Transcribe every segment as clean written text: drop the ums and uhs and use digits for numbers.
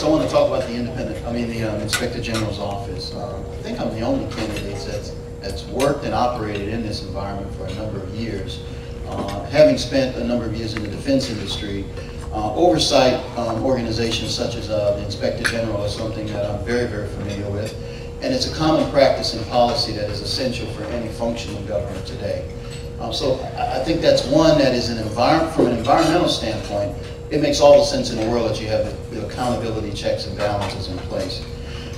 I want to talk about the Inspector General's office. I think I'm the only candidate that's worked and operated in this environment for a number of years. Having spent a number of years in the defense industry, oversight organizations such as the Inspector General is something that I'm very, very familiar with. And it's a common practice and policy that is essential for any functioning government today. So I think that's one that is from an environmental standpoint, it makes all the sense in the world that you have the accountability checks and balances in place.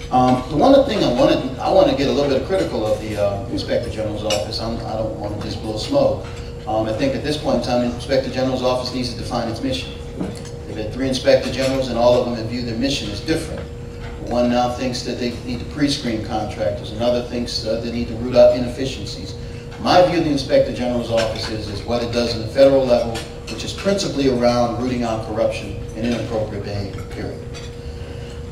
The one thing I want to get a little bit critical of the Inspector General's office. I don't want to just blow smoke. I think at this point in time, the Inspector General's office needs to define its mission. They've had 3 Inspector Generals, and all of them have viewed their mission as different. One now thinks that they need to pre-screen contractors. Another thinks they need to root out inefficiencies. My view of the Inspector General's office is what it does in the federal level, which is principally around rooting out corruption and inappropriate behavior, period.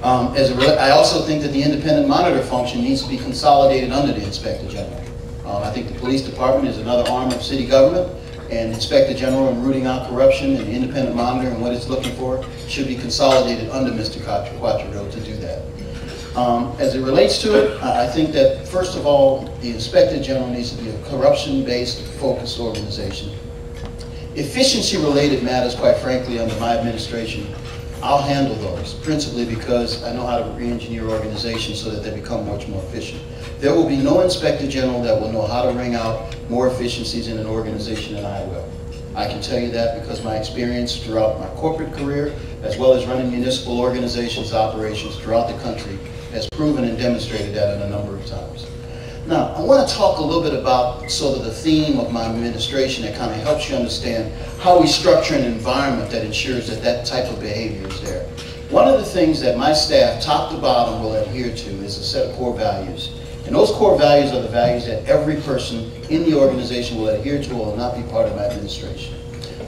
I also think that the independent monitor function needs to be consolidated under the Inspector General. I think the police department is another arm of city government, and Inspector General and rooting out corruption and the independent monitor and what it's looking for should be consolidated under Mr. Quattrero to do that. As it relates to it, I think that first of all, the Inspector General needs to be a corruption-based, focused organization. Efficiency-related matters, quite frankly, under my administration, I'll handle those, principally because I know how to re-engineer organizations so that they become much more efficient. There will be no Inspector General that will know how to wring out more efficiencies in an organization than I will. I can tell you that because my experience throughout my corporate career, as well as running municipal organizations, operations throughout the country, has proven and demonstrated that a number of times. Now, I want to talk a little bit about sort of the theme of my administration that kind of helps you understand how we structure an environment that ensures that that type of behavior is there. One of the things that my staff, top to bottom, will adhere to is a set of core values. And those core values are the values that every person in the organization will adhere to or will not be part of my administration.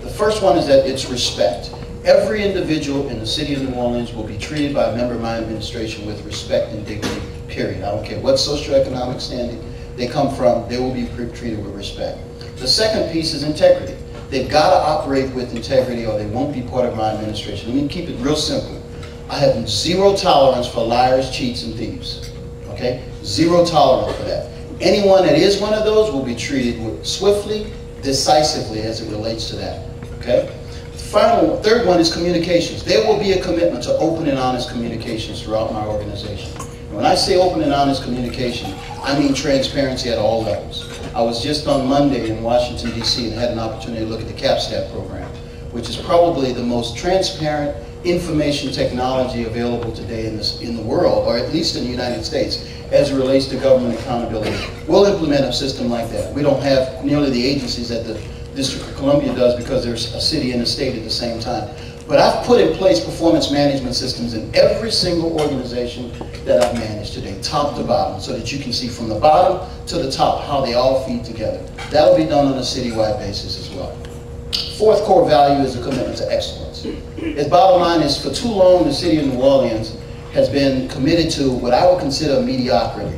The first one is that it's respect. Every individual in the city of New Orleans will be treated by a member of my administration with respect and dignity, period. I don't care what socioeconomic standing they come from, they will be treated with respect. The second piece is integrity. They've got to operate with integrity or they won't be part of my administration. Let me keep it real simple. I have zero tolerance for liars, cheats, and thieves. Okay? Zero tolerance for that. Anyone that is one of those will be treated swiftly, decisively as it relates to that. Okay? Third one is communications. There will be a commitment to open and honest communications throughout my organization. And when I say open and honest communication, I mean transparency at all levels. I was just on Monday in Washington, D.C. and had an opportunity to look at the CAPSTAT program, which is probably the most transparent information technology available today in the world, or at least in the United States, as it relates to government accountability. We'll implement a system like that. We don't have nearly the agencies that the District of Columbia does because there's a city and a state at the same time. But I've put in place performance management systems in every single organization that I've managed today, top to bottom, so that you can see from the bottom to the top how they all feed together. That'll be done on a citywide basis as well. Fourth core value is a commitment to excellence. Its bottom line is, for too long, the city of New Orleans has been committed to what I would consider mediocrity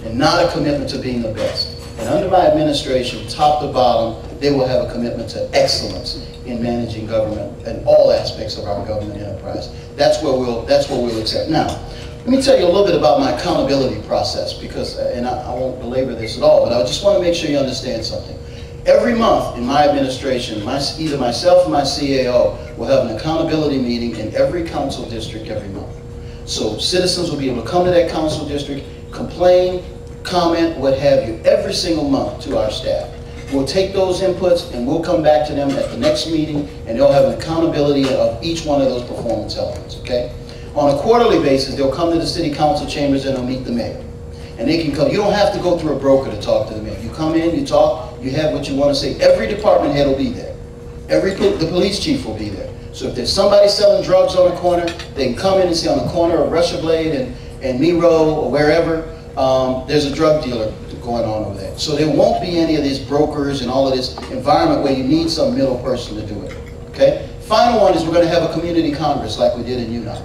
and not a commitment to being the best. And under my administration, top to bottom, they will have a commitment to excellence in managing government and all aspects of our government enterprise. That's what we'll accept. Now, let me tell you a little bit about my accountability process, because, and I won't belabor this at all, but I just want to make sure you understand something. Every month in my administration, either myself or my CAO will have an accountability meeting in every council district every month. So citizens will be able to come to that council district, complain, comment, what have you, every single month to our staff. We'll take those inputs and we'll come back to them at the next meeting, and they'll have an accountability of each one of those performance elements, okay? On a quarterly basis, they'll come to the city council chambers and they'll meet the mayor. And they can come, you don't have to go through a broker to talk to the mayor. You come in, you talk, you have what you want to say. Every department head will be there. The police chief will be there. So if there's somebody selling drugs on the corner, they can come in and say on the corner of Russia Blade and Miro or wherever, there's a drug dealer going on over there. So there won't be any of these brokers and all of this environment where you need some middle person to do it. Okay? Final one is we're going to have a community congress like we did in Unite.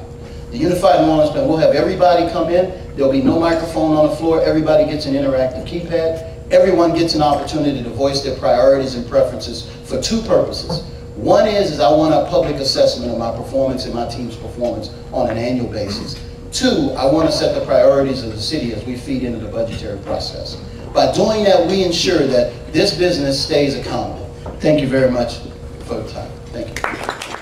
The Unified New Orleans Plan, we'll have everybody come in. There'll be no microphone on the floor. Everybody gets an interactive keypad. Everyone gets an opportunity to voice their priorities and preferences for two purposes. One is I want a public assessment of my performance and my team's performance on an annual basis. Two, I want to set the priorities of the city as we feed into the budgetary process. By doing that, we ensure that this business stays accountable. Thank you very much for the time. Thank you.